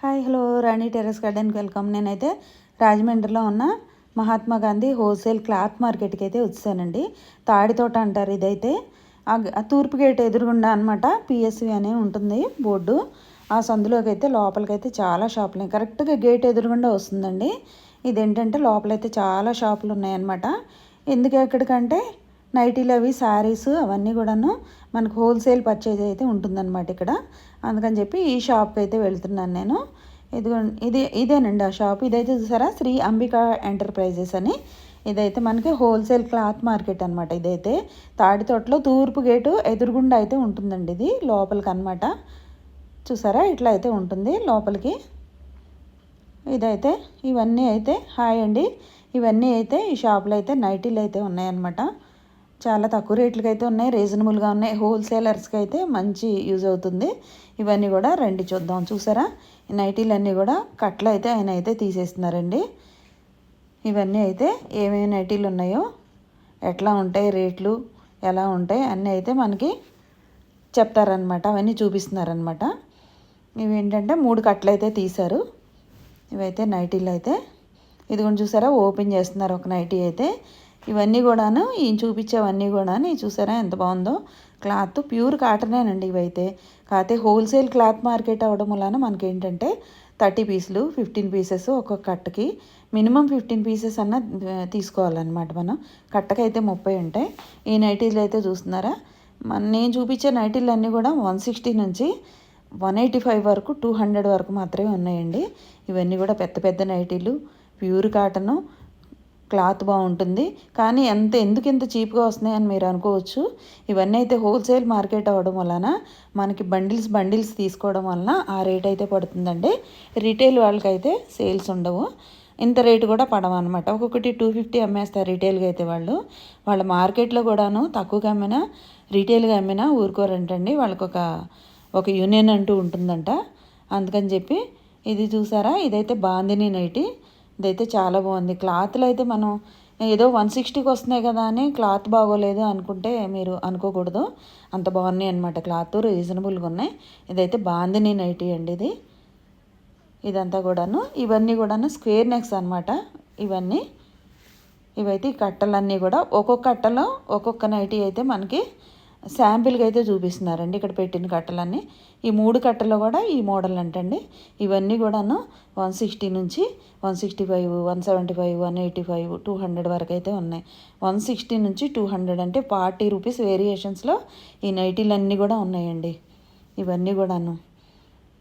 Hi hello రాణి terrace గార్డెన్కి welcome. నేనైతే రాజమండ్రిలో ఉన్న మహాత్మా గాంధీ హోల్సేల్ క్లాత్ మార్కెట్కి అయితే వచ్చానండి. తాడితోట అంటారు ఇదైతే. ఆ తూర్పు గేట్ ఎదురుగుండా అనమాట పిఎస్వి అనే ఉంటుంది బోర్డు. ఆ సందులోకి అయితే లోపలికైతే చాలా షాపులు కరెక్ట్గా గేట్ ఎదురుగుండా వస్తుందండి. ఇదేంటంటే లోపలైతే చాలా షాపులు ఉన్నాయన్నమాట. ఎందుకు ఎక్కడికంటే నైటీలు అవి శారీస్ అవన్నీ కూడాను మనకు హోల్సేల్ పర్చేజ్ అయితే ఉంటుందన్నమాట ఇక్కడ. అందుకని చెప్పి ఈ షాప్కి అయితే వెళ్తున్నాను నేను. ఇదేనండి ఆ షాప్. ఇదైతే చూసారా, శ్రీ అంబికా ఎంటర్ప్రైజెస్ అని. ఇదైతే మనకి హోల్సేల్ క్లాత్ మార్కెట్ అనమాట. ఇదైతే తాడితోటలో తూర్పు గేటు ఎదురుగుండా అయితే ఉంటుందండి. ఇది లోపలికి అనమాట. చూసారా, ఇట్లా అయితే ఉంటుంది లోపలికి. ఇదైతే ఇవన్నీ అయితే హాయ్ అండి. ఇవన్నీ అయితే ఈ షాప్లో అయితే నైటీలు అయితే ఉన్నాయన్నమాట. చాలా తక్కువ రేట్లకి అయితే ఉన్నాయి, రీజనబుల్గా ఉన్నాయి. హోల్సేలర్స్కి అయితే మంచి యూజ్ అవుతుంది. ఇవన్నీ కూడా రండి చూద్దాం. చూసారా, ఈ నైటీలన్నీ కూడా కట్టలు అయితే ఆయన అయితే తీసేస్తున్నారండి. ఇవన్నీ అయితే ఏమేమి నైటీలు ఉన్నాయో, ఎట్లా ఉంటాయి రేట్లు, ఎలా ఉంటాయి అన్నీ అయితే మనకి చెప్తారనమాట. అవన్నీ చూపిస్తున్నారనమాట. ఇవి ఏంటంటే 3 కట్టలు అయితే తీశారు. ఇవైతే నైటీలు అయితే ఇదిగోండి చూసారా, ఓపెన్ చేస్తున్నారు ఒక నైటీ అయితే. ఇవన్నీ కూడాను ఈయన చూపించేవన్నీ కూడాను చూసారా ఎంత బాగుందో. క్లాత్ ప్యూర్ కాటనేనండి ఇవైతే. కాకపోతే హోల్సేల్ క్లాత్ మార్కెట్ అవ్వడం వలన మనకేంటంటే 30 పీసులు 15 పీసెస్ ఒక్కొక్క కట్టకి మినిమం 15 పీసెస్ అన్న తీసుకోవాలన్నమాట మనం. కట్టకైతే 30 ఉంటాయి. ఈ నైటీలు అయితే చూస్తున్నారా, నేను చూపించే నైటీలు అన్నీ కూడా 160 నుంచి 185 వరకు 200 వరకు మాత్రమే ఉన్నాయండి. ఇవన్నీ కూడా పెద్ద పెద్ద నైటీలు, ప్యూర్ కాటను, క్లాత్ బాగుంటుంది. కానీ ఎందుకు ఇంత చీప్గా వస్తున్నాయని మీరు అనుకోవచ్చు. ఇవన్నీ అయితే హోల్సేల్ మార్కెట్ అవ్వడం వలన మనకి బండిల్స్ తీసుకోవడం వలన ఆ రేట్ అయితే పడుతుందండి. రీటైల్ వాళ్ళకైతే సేల్స్ ఉండవు, ఇంత రేటు కూడా పడవన్నమాట. ఒక్కొక్కటి 250 అమ్మేస్తారు రీటైల్గా అయితే. వాళ్ళ మార్కెట్లో కూడాను తక్కువగా అమ్మినా రీటైల్గా అమ్మినా ఊరుకోరంటండి. వాళ్ళకు ఒక యూనియన్ అంటూ ఉంటుందంట. అందుకని చెప్పి ఇది చూసారా, ఇదైతే బాందిని నైటీ. ఇదైతే చాలా బాగుంది. క్లాత్లు అయితే మనం ఏదో 160కి వస్తున్నాయి కదా అని క్లాత్ బాగోలేదు అనుకుంటే మీరు అనుకోకూడదు. అంత బాగున్నాయి అనమాట. క్లాత్ రీజనబుల్గా ఉన్నాయి. ఇదైతే బాందిని నైటీ అండి. ఇదంతా కూడాను ఇవన్నీ కూడాను స్క్వేర్ నెక్స్ అనమాట. ఇవైతే ఈ కట్టలన్నీ కూడా ఒక్కొక్క కట్టలో ఒక్కొక్క నైటీ అయితే మనకి శాంపిల్గా అయితే చూపిస్తున్నారండి ఇక్కడ పెట్టిన కట్టలన్నీ. ఈ 3 కట్టలు కూడా ఈ మోడల్ అంటండి. ఇవన్నీ కూడాను 160 నుంచి 165, 175, 185, 200 వరకు అయితే ఉన్నాయి. 160 నుంచి 200 అంటే 40 రూపీస్ వేరియేషన్స్లో ఈ నైటీలన్నీ కూడా ఉన్నాయండి. ఇవన్నీ కూడాను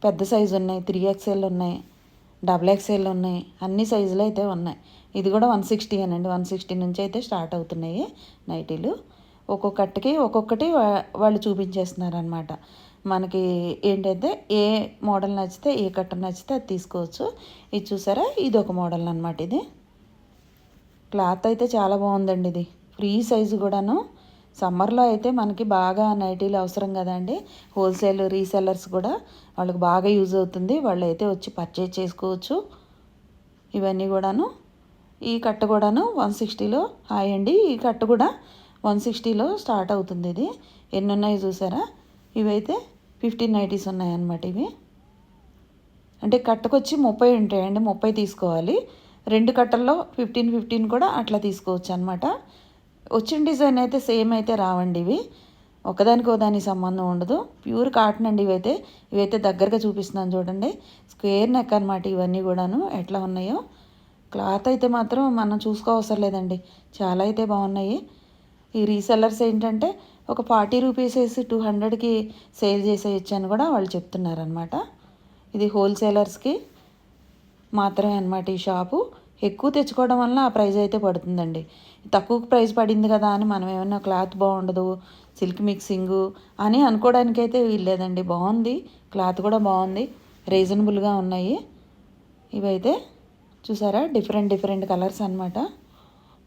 పెద్ద సైజు ఉన్నాయి, 3XL ఉన్నాయి, XXL ఉన్నాయి, అన్ని సైజులు అయితే ఉన్నాయి. ఇది కూడా 160 అనండి. 160 నుంచి అయితే స్టార్ట్ అవుతున్నాయి నైటీలు. ఒక్కొక్కటికి ఒక్కొక్కటి వాళ్ళు చూపించేస్తున్నారనమాట. మనకి ఏంటంటే ఏ మోడల్ నచ్చితే, ఏ కట్ట నచ్చితే అది తీసుకోవచ్చు. ఇది చూసారా, ఇది ఒక మోడల్ అనమాట. ఇది క్లాత్ అయితే చాలా బాగుందండి. ఇది ఫ్రీ సైజు కూడాను. సమ్మర్లో అయితే మనకి బాగా నైటీలు అవసరం కదండి. హోల్సేల్ రీసెల్లర్స్ కూడా వాళ్ళకి బాగా యూజ్ అవుతుంది. వాళ్ళు అయితే వచ్చి పర్చేజ్ చేసుకోవచ్చు. ఇవన్నీ కూడాను ఈ కట్ట కూడాను 160లో హాయ్ అండి. ఈ కట్ట కూడా 160లో స్టార్ట్ అవుతుంది. ఇది ఎన్ని ఉన్నాయి చూసారా. ఇవైతే 15 నైటీస్ ఉన్నాయన్నమాట. ఇవి అంటే కట్టకొచ్చి 30 ఉంటాయండి. 30 తీసుకోవాలి. 2 కట్టల్లో 15 కూడా అట్లా తీసుకోవచ్చు అనమాట. వచ్చిన డిజైన్ అయితే సేమ్ అయితే రావండి. ఒకదానికి దానికి సంబంధం ఉండదు. ప్యూర్ కాటన్ అండి. ఇవైతే దగ్గరగా చూపిస్తున్నాను చూడండి. స్క్వేర్ నెక్ అనమాట. ఇవన్నీ కూడాను ఎట్లా ఉన్నాయో. క్లాత్ అయితే మాత్రం మనం చూసుకోవసరం లేదండి, చాలా అయితే బాగున్నాయి. ఈ రీసెల్లర్స్ ఏంటంటే ఒక 40 రూపీస్ వేసి 200కి సేల్ చేసేయచ్చు అని కూడా వాళ్ళు చెప్తున్నారనమాట. ఇది హోల్సేలర్స్కి మాత్రమే అనమాట ఈ షాపు. ఎక్కువ తెచ్చుకోవడం వల్ల ఆ ప్రైస్ అయితే పడుతుందండి. తక్కువ ప్రైస్ పడింది కదా అని మనం ఏమన్నా క్లాత్ బాగుండదు, సిల్క్ మిక్సింగు అని అనుకోవడానికైతే వీల్లేదండి. బాగుంది, క్లాత్ కూడా బాగుంది, రీజనబుల్గా ఉన్నాయి. ఇవైతే చూసారా, డిఫరెంట్ కలర్స్ అనమాట.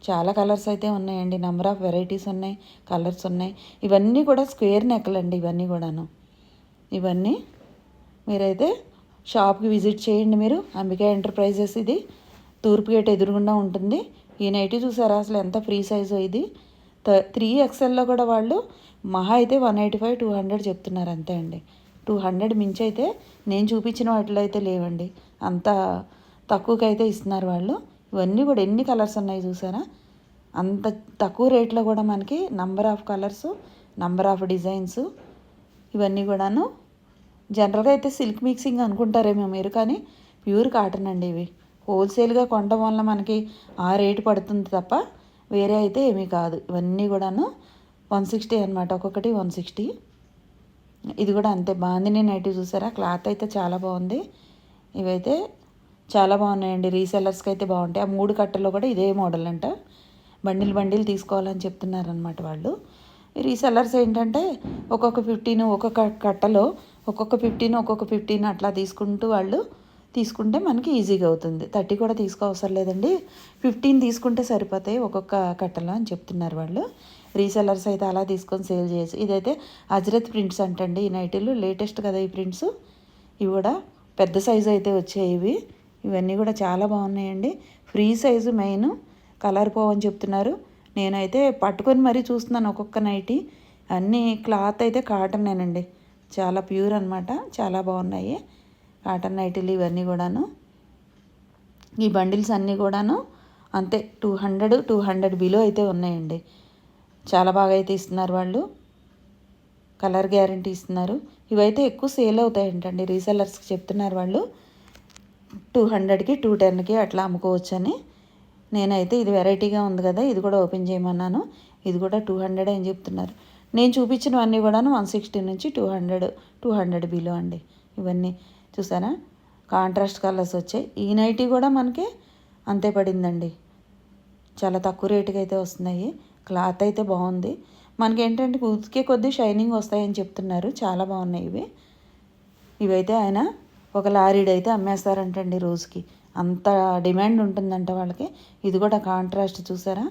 చాలా కలర్స్ అయితే ఉన్నాయండి. నెంబర్ ఆఫ్ వెరైటీస్ ఉన్నాయి, కలర్స్ ఉన్నాయి. ఇవన్నీ కూడా స్క్వేర్ నెక్లు అండి. ఇవన్నీ కూడాను ఇవన్నీ మీరైతే షాప్కి విజిట్ చేయండి మీరు. అంబికా ఎంటర్ప్రైజెస్ ఇది తూర్పు గేట్ ఎదురుగుండా ఉంటుంది. ఈ నైటీ చూసారా అసలు ఎంత ఫ్రీ సైజు. ఇది 3XLలో కూడా వాళ్ళు మహా అయితే 185, 200 చెప్తున్నారు అంతే అండి. 200 మించి అయితే నేను చూపించిన వాటిలో అయితే లేవండి. అంత తక్కువకి అయితే ఇస్తున్నారు వాళ్ళు. ఇవన్నీ కూడా ఎన్ని కలర్స్ ఉన్నాయి చూసారా. అంత తక్కువ రేట్లో కూడా మనకి number of colours, number of designs ఇవన్నీ కూడాను. జనరల్గా అయితే సిల్క్ మిక్సింగ్ అనుకుంటారేమో మీరు, కానీ ప్యూర్ కాటన్ అండి ఇవి. హోల్సేల్గా కొనడం వల్ల మనకి ఆ రేటు పడుతుంది తప్ప వేరే అయితే ఏమీ కాదు. ఇవన్నీ కూడాను 160 అనమాట, ఒక్కొక్కటి 160. ఇది కూడా అంతే. బాందిని నైటీ చూసారా, క్లాత్ అయితే చాలా బాగుంది. ఇవైతే చాలా బాగున్నాయండి, రీసెల్లర్స్కి అయితే బాగుంటాయి. ఆ 3 కట్టల్లో కూడా ఇదే మోడల్ అంట. బండిల్ తీసుకోవాలని చెప్తున్నారనమాట వాళ్ళు. రీసెల్లర్స్ ఏంటంటే ఒక్కొక్క 15, ఒక్కొక్క కట్టలో ఒక్కొక్క 15 అట్లా తీసుకుంటే మనకి ఈజీగా అవుతుంది. 30 కూడా తీసుకోవసరం లేదండి, 15 తీసుకుంటే సరిపోతాయి ఒక్కొక్క కట్టలో అని చెప్తున్నారు వాళ్ళు. రీసెల్లర్స్ అయితే అలా తీసుకొని సేల్ చేయొచ్చు. ఇదైతే అజ్రత్ ప్రింట్స్ అంటండి. ఈ నైటీలు లేటెస్ట్ కదా ఈ ప్రింట్స్. ఇవి కూడా పెద్ద సైజు అయితే వచ్చాయి. ఇవన్నీ కూడా చాలా బాగున్నాయండి. ఫ్రీ సైజు మెయిన్, కలర్ పోవని చెప్తున్నారు. నేనైతే పట్టుకొని మరీ చూస్తున్నాను ఒక్కొక్క నైటీ. అన్నీ క్లాత్ అయితే కాటనేనండి, చాలా ప్యూర్ అనమాట. చాలా బాగున్నాయి కాటన్ నైటీలు ఇవన్నీ కూడాను. ఈ బండిల్స్ అన్నీ కూడాను అంతే 200 బిలో అయితే ఉన్నాయండి. చాలా బాగా అయితే ఇస్తున్నారు వాళ్ళు, కలర్ గ్యారంటీ ఇస్తున్నారు. ఇవైతే ఎక్కువ సేల్ అవుతాయంటండి, రీసెల్లర్స్కి చెప్తున్నారు వాళ్ళు. 200కి 210కి అట్లా అమ్ముకోవచ్చని. నేనైతే ఇది వెరైటీగా ఉంది కదా, ఇది కూడా ఓపెన్ చేయమన్నాను. ఇది కూడా 200 అని చెప్తున్నారు. నేను చూపించినవన్నీ కూడాను 160 నుంచి 200 బిలో అండి. ఇవన్నీ చూసారా, కాంట్రాస్ట్ కలర్స్ వచ్చాయి. ఈ నైటీ కూడా మనకి అంతే పడిందండి, చాలా తక్కువ రేటుకి అయితే వస్తున్నాయి. క్లాత్ అయితే బాగుంది. మనకి ఏంటంటే ఉతికే కొద్దీ షైనింగ్ వస్తాయని చెప్తున్నారు. చాలా బాగున్నాయి ఇవైతే ఆయన ఒక లారీడ్ అయితే అమ్మేస్తారంటండి రోజుకి, అంత డిమాండ్ ఉంటుందంట వాళ్ళకి. ఇది కూడా కాంట్రాస్ట్ చూసారా,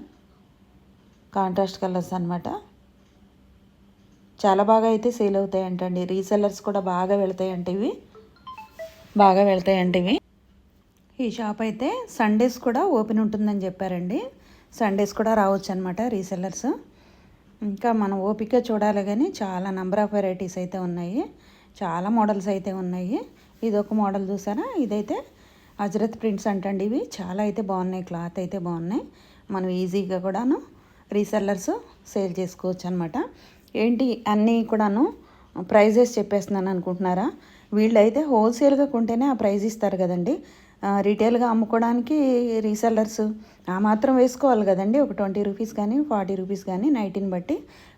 కాంట్రాస్ట్ కలర్స్ అనమాట. చాలా బాగా అయితే సేల్ అవుతాయంటండి. రీసెల్లర్స్ కూడా బాగా వెళ్తాయంట ఇవి. ఈ షాప్ అయితే సండేస్ కూడా ఓపెన్ ఉంటుందని చెప్పారండి. సండేస్ కూడా రావచ్చు అనమాట రీసెల్లర్స్. ఇంకా మనం ఓపిక చూడాలి, కానీ చాలా నెంబర్ ఆఫ్ వెరైటీస్ అయితే ఉన్నాయి, చాలా మోడల్స్ అయితే ఉన్నాయి. ఇది ఒక మోడల్ చూసారా, ఇదైతే అజ్రత్ ప్రింట్స్ అంటండి. ఇవి చాలా అయితే బాగున్నాయి, క్లాత్ అయితే బాగున్నాయి. మనం ఈజీగా కూడాను రీసెల్లర్స్ సేల్ చేసుకోవచ్చు అనమాట. ఏంటి అన్నీ కూడాను ప్రైజెస్ చెప్పేస్తున్నాను అనుకుంటున్నారా, వీళ్ళైతే హోల్సేల్గా కొంటేనే ఆ ప్రైజ్ ఇస్తారు కదండి. రీటైల్గా అమ్ముకోవడానికి రీసెల్లర్స్ ఆ మాత్రం వేసుకోవాలి కదండి. ఒక 20 రూపీస్ కానీ 40 రూపీస్ కానీ నైటీని బట్టి,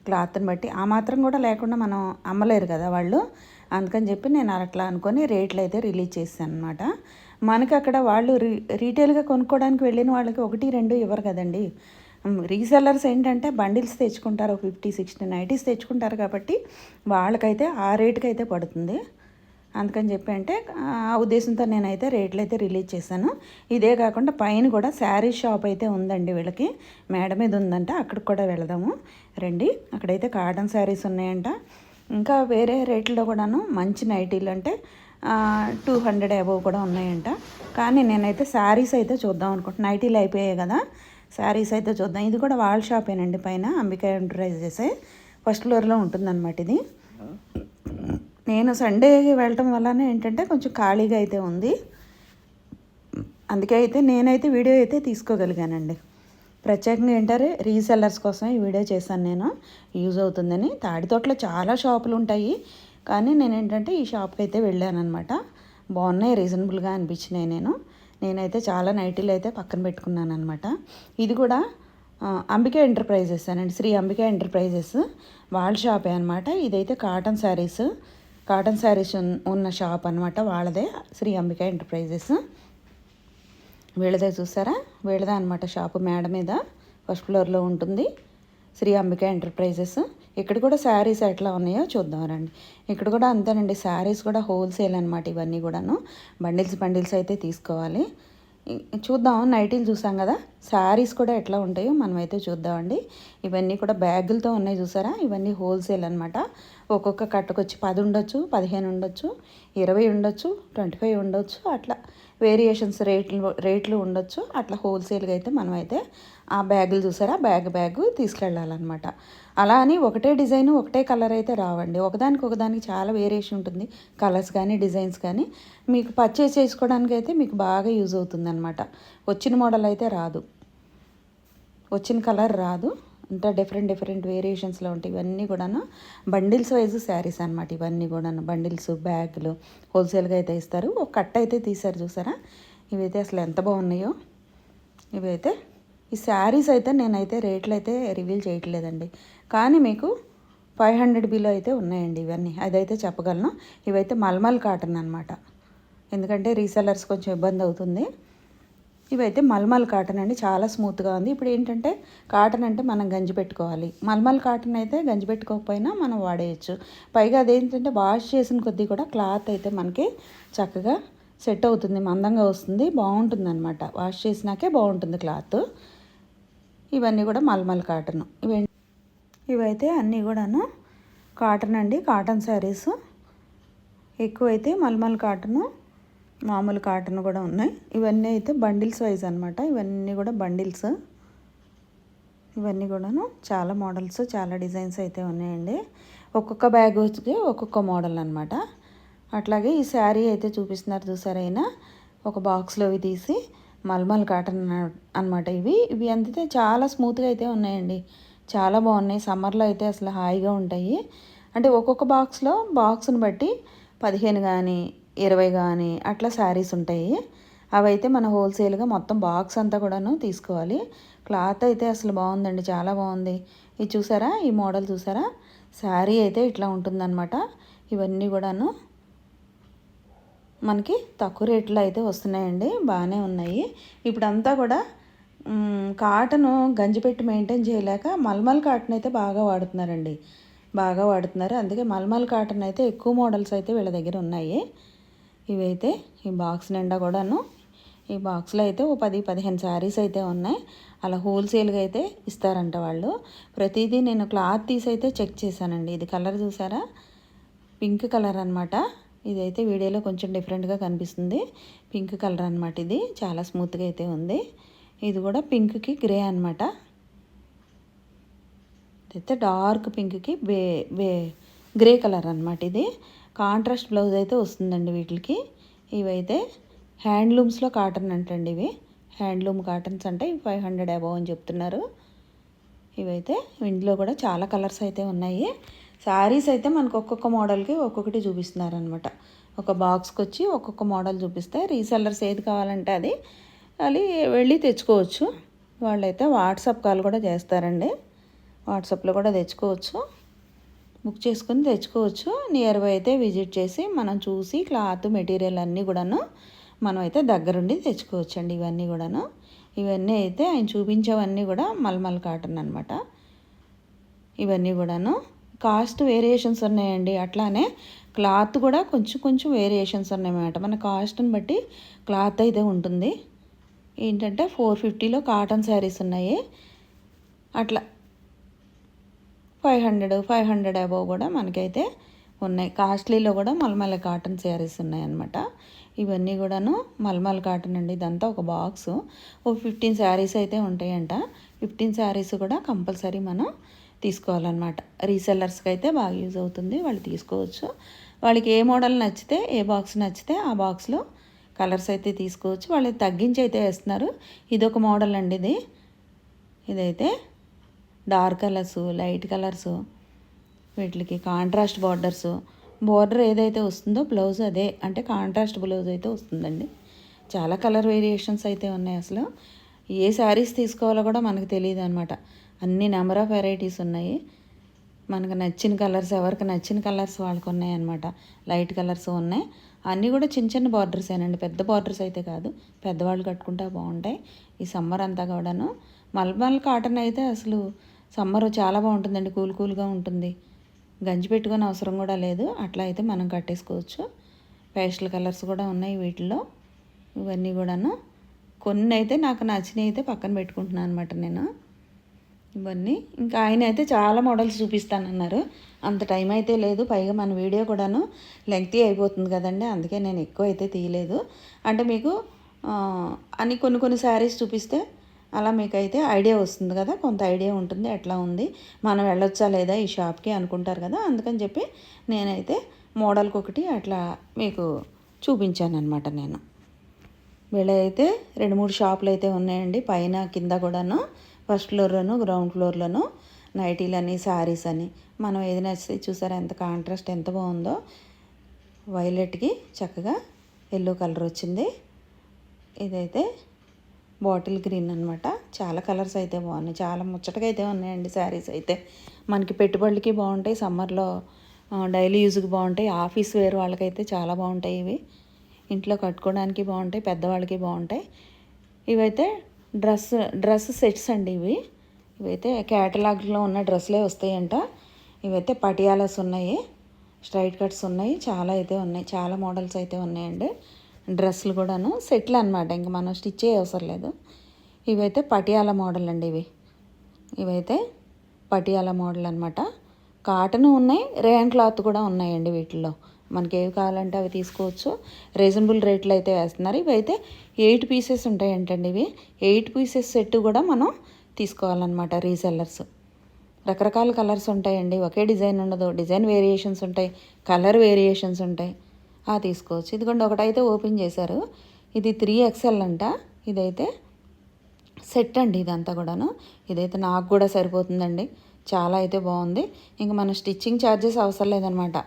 క్లాత్ని బట్టి ఆ మాత్రం కూడా లేకుండా మనం అమ్మలేరు కదా వాళ్ళు. అందుకని చెప్పి నేను అట్లా అనుకొని రేట్లు అయితే రిలీజ్ చేశాను అనమాట. మనకి అక్కడ వాళ్ళు రీటైల్గా కొనుక్కోవడానికి వెళ్ళిన వాళ్ళకి 1, 2 ఇవ్వరు కదండి. రీసెల్లర్స్ ఏంటంటే బండిల్స్ తెచ్చుకుంటారు, 50-60 నైటీస్ తెచ్చుకుంటారు కాబట్టి వాళ్ళకైతే ఆ రేటుకి అయితే పడుతుంది. అందుకని చెప్పి అంటే ఆ ఉద్దేశంతో నేనైతే రేట్లు అయితే రిలీజ్ చేశాను. ఇదే కాకుండా పైన కూడా శారీ షాప్ అయితే ఉందండి వీళ్ళకి, మేడ మీద ఉందంట. అక్కడికి కూడా వెళదాము రండి. అక్కడైతే కాటన్ శారీస్ ఉన్నాయంట. ఇంకా వేరే రేట్లో కూడాను మంచి నైటీలు అంటే 200 అబోవ్ కూడా ఉన్నాయంట. కానీ నేనైతే శారీస్ అయితే చూద్దాం అనుకుంటున్నాను. నైటీలు అయిపోయాయి కదా, శారీస్ అయితే చూద్దాం. ఇది కూడా వాళ్ళ షాపేనండి, పైన అంబికా ఎంటర్ప్రైజెస్ ఫస్ట్ ఫ్లోర్లో ఉంటుందన్నమాట ఇది. నేను సండేకి వెళ్ళటం వల్లనే ఏంటంటే కొంచెం ఖాళీగా అయితే ఉంది, అందుకే అయితే నేనైతే వీడియో అయితే తీసుకోగలిగానండి. ప్రత్యేకంగా ఏంటారే రీసెల్లర్స్ కోసం ఈ వీడియో చేశాను నేను, యూజ్ అవుతుందని. తాడితోటలో చాలా షాపులు ఉంటాయి, కానీ నేను ఏంటంటే ఈ షాప్కి అయితే వెళ్ళానమాట. బాగున్నాయి, రీజనబుల్గా అనిపించినాయి. నేనైతే చాలా నైటీలు అయితే పక్కన పెట్టుకున్నాను అనమాట. ఇది కూడా అంబికా ఎంటర్ప్రైజెస్ అనండి, శ్రీ అంబికా ఎంటర్ప్రైజెస్ వాళ్ళ షాపే అనమాట. ఇదైతే కాటన్ శారీస్ ఉన్న షాప్ అనమాట వాళ్ళదే, శ్రీ అంబికా ఎంటర్ప్రైజెస్. వీళ్ళదే చూసారా, వీళ్ళదే అనమాట షాపు, మేడ మీద ఫస్ట్ ఫ్లోర్లో ఉంటుంది శ్రీ అంబికా ఎంటర్ప్రైజెస్. ఇక్కడ కూడా శారీస్ ఎట్లా ఉన్నాయో చూద్దాం రండి. ఇక్కడ కూడా అంతేనండి, శారీస్ కూడా హోల్సేల్ అనమాట. ఇవన్నీ కూడాను బండిల్స్ అయితే తీసుకోవాలి. చూద్దాం, నైటీలు చూసాం కదా, శారీస్ కూడా ఎట్లా ఉంటాయో మనమైతే చూద్దామండి. ఇవన్నీ కూడా బ్యాగులతో ఉన్నాయి చూసారా, ఇవన్నీ హోల్సేల్ అనమాట. ఒక్కొక్క కట్టకొచ్చి 10 ఉండొచ్చు, 15 ఉండొచ్చు, 20 ఉండొచ్చు, 25 ఉండొచ్చు, అట్లా వేరియేషన్స్ రేట్లు ఉండొచ్చు. అట్లా హోల్సేల్గా అయితే మనమైతే ఆ బ్యాగులు చూసారా, బ్యాగ్ తీసుకెళ్ళాలన్నమాట. అలా అని ఒకటే డిజైన్ ఒకటే కలర్ అయితే రావండి, ఒకదానికి చాలా వేరియేషన్ ఉంటుంది, కలర్స్ కానీ డిజైన్స్ కానీ. మీకు పర్చేస్ చేసుకోవడానికి అయితే మీకు బాగా యూజ్ అవుతుంది అనమాట. వచ్చిన మోడల్ అయితే రాదు, వచ్చిన కలర్ రాదు, అంతా డిఫరెంట్ వేరియేషన్స్లో ఉంటాయి. ఇవన్నీ కూడాను బండిల్స్ వైజ్ శారీస్ అనమాట. ఇవన్నీ కూడాను బండిల్స్, బ్యాగులు హోల్సేల్గా అయితే ఇస్తారు. ఒక కట్ అయితే తీశారు చూసారా, ఇవైతే అసలు ఎంత బాగున్నాయో. ఇవైతే ఈ శారీస్ అయితే నేనైతే రేట్లు అయితే రివీల్ చేయట్లేదండి, కానీ మీకు 500 బిలో అయితే ఉన్నాయండి ఇవన్నీ, అదైతే చెప్పగలను. ఇవైతే మల్మల్ కాటన్ అనమాట, ఎందుకంటే రీసెల్లర్స్ కొంచెం ఇబ్బంది అవుతుంది. ఇవైతే మల్మల్ కాటన్ అండి, చాలా స్మూత్గా ఉంది. ఇప్పుడు ఏంటంటే కాటన్ అంటే మనం గంజి పెట్టుకోవాలి, మల్మల్ కాటన్ అయితే గంజి పెట్టుకోకపోయినా మనం వాడేయచ్చు. పైగా అదేంటంటే వాష్ చేసిన కొద్దీ కూడా క్లాత్ అయితే మనకి చక్కగా సెట్ అవుతుంది, మందంగా వస్తుంది, బాగుంటుంది అనమాట. వాష్ చేసినాకే బాగుంటుంది క్లాత్. ఇవన్నీ కూడా మల్మల్ కాటన్. ఇవైతే అన్నీ కూడాను కాటన్ అండి, కాటన్ శారీస్. ఎక్కువైతే మల్మల్ కాటను, మామూలు కాటన్ కూడా ఉన్నాయి. ఇవన్నీ అయితే బండిల్స్ వైజ్ అనమాట, ఇవన్నీ కూడా బండిల్స్. ఇవన్నీ కూడాను చాలా మోడల్స్, చాలా డిజైన్స్ అయితే ఉన్నాయండి. ఒక్కొక్క బ్యాగ్ వచ్చి ఒక్కొక్క మోడల్ అనమాట. అట్లాగే ఈ శారీ అయితే చూపిస్తున్నారు చూసారైనా, ఒక బాక్స్లో ఇవి తీసి మల్మల్ కాటన్ అనమాట. ఇవి అంతే చాలా స్మూత్గా అయితే ఉన్నాయండి, చాలా బాగున్నాయి. సమ్మర్లో అయితే అసలు హాయిగా ఉంటాయి. అంటే ఒక్కొక్క బాక్స్ని బట్టి 15 కానీ 20 కానీ అట్లా శారీస్ ఉంటాయి. అవైతే మన హోల్సేల్గా మొత్తం బాక్స్ అంతా కూడాను తీసుకోవాలి. క్లాత్ అయితే అసలు బాగుందండి, చాలా బాగుంది. ఇది చూసారా, ఈ మోడల్ చూసారా, శారీ అయితే ఇట్లా ఉంటుందన్నమాట. ఇవన్నీ కూడాను మనకి తక్కువ రేట్లో అయితే వస్తున్నాయండి, బాగానే ఉన్నాయి. ఇప్పుడంతా కూడా కాటను గంజిపెట్టి మెయింటైన్ చేయలేక మల్మల్ కాటన్ అయితే బాగా వాడుతున్నారు. అందుకే మల్మల్ కాటన్ అయితే ఎక్కువ మోడల్స్ అయితే వీళ్ళ దగ్గర ఉన్నాయి. ఇవైతే ఈ బాక్స్ నిండా కూడాను, ఈ బాక్స్లో అయితే ఓ 10-15 శారీస్ అయితే ఉన్నాయి. అలా హోల్సేల్గా అయితే ఇస్తారంట వాళ్ళు. ప్రతిదీ నేను క్లాత్ తీసి అయితే చెక్ చేశానండి. ఇది కలర్ చూసారా, పింక్ కలర్ అనమాట. ఇదైతే వీడియోలో కొంచెం డిఫరెంట్గా కనిపిస్తుంది, పింక్ కలర్ అనమాట. ఇది చాలా స్మూత్గా అయితే ఉంది. ఇది కూడా పింక్కి గ్రే అనమాట. ఇదైతే డార్క్ పింక్కి గ్రే కలర్ అనమాట. ఇది కాంట్రాస్ట్ బ్లౌజ్ అయితే వస్తుందండి వీటికి. ఇవైతే హ్యాండ్లూమ్స్లో కాటన్ అంటండి, ఇవి హ్యాండ్లూమ్ కాటన్స్ అంటే 500 అబవ్ అని చెప్తున్నారు. ఇవైతే ఇందులో కూడా చాలా కలర్స్ అయితే ఉన్నాయి. శారీస్ అయితే మనకు ఒక్కొక్క మోడల్కి ఒక్కొక్కటి చూపిస్తున్నారనమాట. ఒక బాక్స్కి వచ్చి ఒక్కొక్క మోడల్ చూపిస్తే రీసెల్లర్స్ ఏది కావాలంటే అది వెళ్ళి తెచ్చుకోవచ్చు. వాళ్ళైతే వాట్సాప్ కాల్ కూడా చేస్తారండి, వాట్సాప్లో కూడా తెచ్చుకోవచ్చు, బుక్ చేసుకుని తెచ్చుకోవచ్చు. నియర్ బై అయితే విజిట్ చేసి మనం చూసి క్లాత్ మెటీరియల్ అన్నీ కూడాను మనం అయితే దగ్గరుండి తెచ్చుకోవచ్చు అండి. ఇవన్నీ అయితే ఆయన చూపించేవన్నీ కూడా మల్మల్ కాటన్ అనమాట. ఇవన్నీ కూడాను కాస్ట్ వేరియేషన్స్ ఉన్నాయండి. అట్లానే క్లాత్ కూడా కొంచెం వేరియేషన్స్ ఉన్నాయన్నమాట. మన కాస్ట్ని బట్టి క్లాత్ అయితే ఉంటుంది. ఏంటంటే 450లో కాటన్ శారీస్ ఉన్నాయి, అట్లా 500 అబవ్ కూడా మనకైతే ఉన్నాయి. కాస్ట్లీలో కూడా మల్మల్ కాటన్ శారీస్ ఉన్నాయన్నమాట. ఇవన్నీ కూడాను మల్మల్ కాటన్ అండి. ఇదంతా ఒక బాక్సు, ఒక 15 శారీస్ అయితే ఉంటాయంట. 15 శారీస్ కూడా కంపల్సరీ మనం తీసుకోవాలన్నమాట. రీసెల్లర్స్కి అయితే బాగా యూజ్ అవుతుంది, వాళ్ళు తీసుకోవచ్చు. వాళ్ళకి ఏ మోడల్ నచ్చితే, ఏ బాక్స్ నచ్చితే ఆ బాక్స్లో కలర్స్ అయితే తీసుకోవచ్చు. వాళ్ళు తగ్గించి అయితే వేస్తున్నారు. ఇదొక మోడల్ అండి. ఇదైతే డార్క్ కలర్స్, లైట్ కలర్స్, వీటికి కాంట్రాస్ట్ బార్డర్ ఏదైతే వస్తుందో బ్లౌజ్ అదే, అంటే కాంట్రాస్ట్ బ్లౌజ్ అయితే వస్తుందండి. చాలా కలర్ వేరియేషన్స్ అయితే ఉన్నాయి. అసలు ఏ శారీస్ తీసుకోవాలో కూడా మనకు తెలియదు అనమాట. అన్ని నెంబర్ ఆఫ్ వెరైటీస్ ఉన్నాయి. మనకు నచ్చిన కలర్స్, ఎవరికి నచ్చిన కలర్స్ వాళ్ళకు ఉన్నాయి అనమాట. లైట్ కలర్స్ ఉన్నాయి. అన్నీ కూడా చిన్న బార్డర్సేనండి, పెద్ద బార్డర్స్ అయితే కాదు. పెద్దవాళ్ళు కట్టుకుంటే బాగుంటాయి. ఈ సమ్మర్ అంతా కూడాను మల్మల్ కాటన్ అయితే అసలు సమ్మర్ చాలా బాగుంటుందండి, కూల్గా ఉంటుంది. గంజి పెట్టుకొని అవసరం కూడా లేదు, అట్లా అయితే మనం కట్టేసుకోవచ్చు. పేస్టల్ కలర్స్ కూడా ఉన్నాయి వీటిల్లో. ఇవన్నీ కూడాను కొన్ని అయితే నాకు నచ్చినవి అయితే పక్కన పెట్టుకుంటున్నాను అనమాట నేను. ఇవన్నీ ఇంకా ఆయన అయితే చాలా మోడల్స్ చూపిస్తానన్నారు. అంత టైం అయితే లేదు, పైగా మన వీడియో కూడాను లెంగ్తీ అయిపోతుంది కదండి, అందుకే నేను ఎక్కువ అయితే తీయలేదు. అంటే మీకు అని కొన్ని శారీస్ చూపిస్తే అలా మీకైతే ఐడియా వస్తుంది కదా, కొంత ఐడియా ఉంటుంది ఎట్లా ఉంది, మనం వెళ్ళొచ్చా లేదా ఈ షాప్కి అనుకుంటారు కదా. అందుకని చెప్పి నేనైతే మోడల్కి ఒకటి అట్లా మీకు చూపించాను అనమాట. నేను వీళ్ళైతే 2-3 షాపులు అయితే ఉన్నాయండి, పైన కింద కూడాను. ఫస్ట్ ఫ్లోర్లోను గ్రౌండ్ ఫ్లోర్లోను నైటీలని, శారీస్ అని మనం ఏది నచ్చితే చూసారా ఎంత కాంట్రాస్ట్ ఎంత బాగుందో. వైలెట్కి చక్కగా ఎల్లో కలర్ వచ్చింది. ఇదైతే బాటిల్ గ్రీన్ అనమాట. చాలా కలర్స్ అయితే బాగున్నాయి, చాలా ముచ్చటగా అయితే ఉన్నాయండి శారీస్ అయితే. మనకి పెట్టుబడులకి బాగుంటాయి, సమ్మర్లో డైలీ యూజ్కి బాగుంటాయి, ఆఫీస్ వేర్ వాళ్ళకైతే చాలా బాగుంటాయి. ఇవి ఇంట్లో కట్టుకోవడానికి బాగుంటాయి, పెద్దవాళ్ళకి బాగుంటాయి. ఇవైతే డ్రెస్ సెట్స్ అండి. ఇవైతే క్యాటలాగ్లో ఉన్న డ్రెస్లే వస్తాయంట. ఇవైతే పటియాలాస్ ఉన్నాయి, స్ట్రైట్ కట్స్ ఉన్నాయి, చాలా అయితే ఉన్నాయి, చాలా మోడల్స్ అయితే ఉన్నాయండి. డ్రెస్సులు కూడాను సెట్లు అనమాట, ఇంక మనం స్టిచ్ చేయ అవసరం లేదు. ఇవైతే పటియాలా మోడల్ అండి. ఇవైతే పటియాలా మోడల్ అనమాట. కాటన్ ఉన్నాయి, రేయన్ క్లాత్ కూడా ఉన్నాయండి. వీటిల్లో మనకి ఏవి కావాలంటే అవి తీసుకోవచ్చు. రీజనబుల్ రేట్లు అయితే వేస్తున్నారు. ఇవైతే 8 పీసెస్ ఉంటాయంటండి. ఇవి 8 పీసెస్ సెట్ కూడా మనం తీసుకోవాలన్నమాట. రీసెల్లర్స్ రకరకాల కలర్స్ ఉంటాయండి, ఒకే డిజైన్ ఉండదు, డిజైన్ వేరియేషన్స్ ఉంటాయి, కలర్ వేరియేషన్స్ ఉంటాయి. తీసుకోవచ్చు. ఇదిగోండి ఒకటైతే ఓపెన్ చేశారు, ఇది 3XL అంట. ఇదైతే సెట్ అండి, ఇదంతా కూడాను. ఇదైతే నాకు కూడా సరిపోతుందండి, చాలా అయితే బాగుంది. ఇంక మనం స్టిచ్చింగ్ ఛార్జెస్ అవసరం లేదనమాట,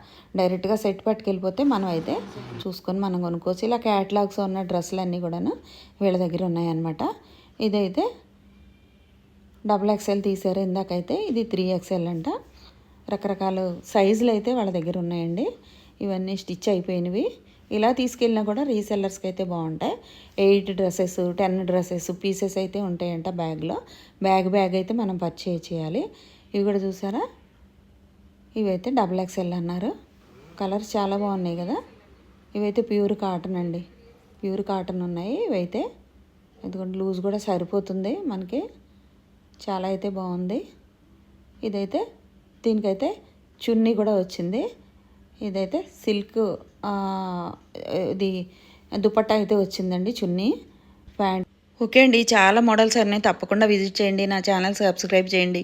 డైరెక్ట్గా సెట్ పట్టుకెళ్ళిపోతే మనం అయితే చూసుకొని మనం కొనుక్కోవచ్చు. ఇలా క్యాటలాగ్స్ ఉన్న డ్రెస్సులు అన్నీ కూడాను వీళ్ళ దగ్గర ఉన్నాయన్నమాట. ఇదైతే XXL తీసారు ఇందాకైతే, ఇది 3XL అంట. రకరకాల సైజులు అయితే వాళ్ళ దగ్గర ఉన్నాయండి. ఇవన్నీ స్టిచ్ అయిపోయినవి. ఇలా తీసుకెళ్ళినా కూడా రీసెల్లర్స్కి అయితే బాగుంటాయి. 8 డ్రెస్సెస్ 10 డ్రెస్సెస్ పీసెస్ అయితే ఉంటాయంట బ్యాగ్లో. బ్యాగ్ అయితే మనం పర్చేజ్ చేయాలి. ఇవి కూడా చూసారా, ఇవైతే XXL అన్నారు. కలర్స్ చాలా బాగున్నాయి కదా. ఇవైతే ప్యూర్ కాటన్ అండి, ప్యూర్ కాటన్ ఉన్నాయి. ఇవైతే ఎందుకంటే లూజ్ కూడా సరిపోతుంది మనకి, చాలా అయితే బాగుంది. ఇదైతే దీనికైతే చున్నీ కూడా వచ్చింది. ఇదైతే సిల్క్ ఇది దుపట్టా అయితే వచ్చిందండి, చున్నీ, ప్యాంట్. ఓకే అండి, చాలా మోడల్స్ అన్నీ తప్పకుండా విజిట్ చేయండి, నా ఛానల్ సబ్స్క్రైబ్ చేయండి.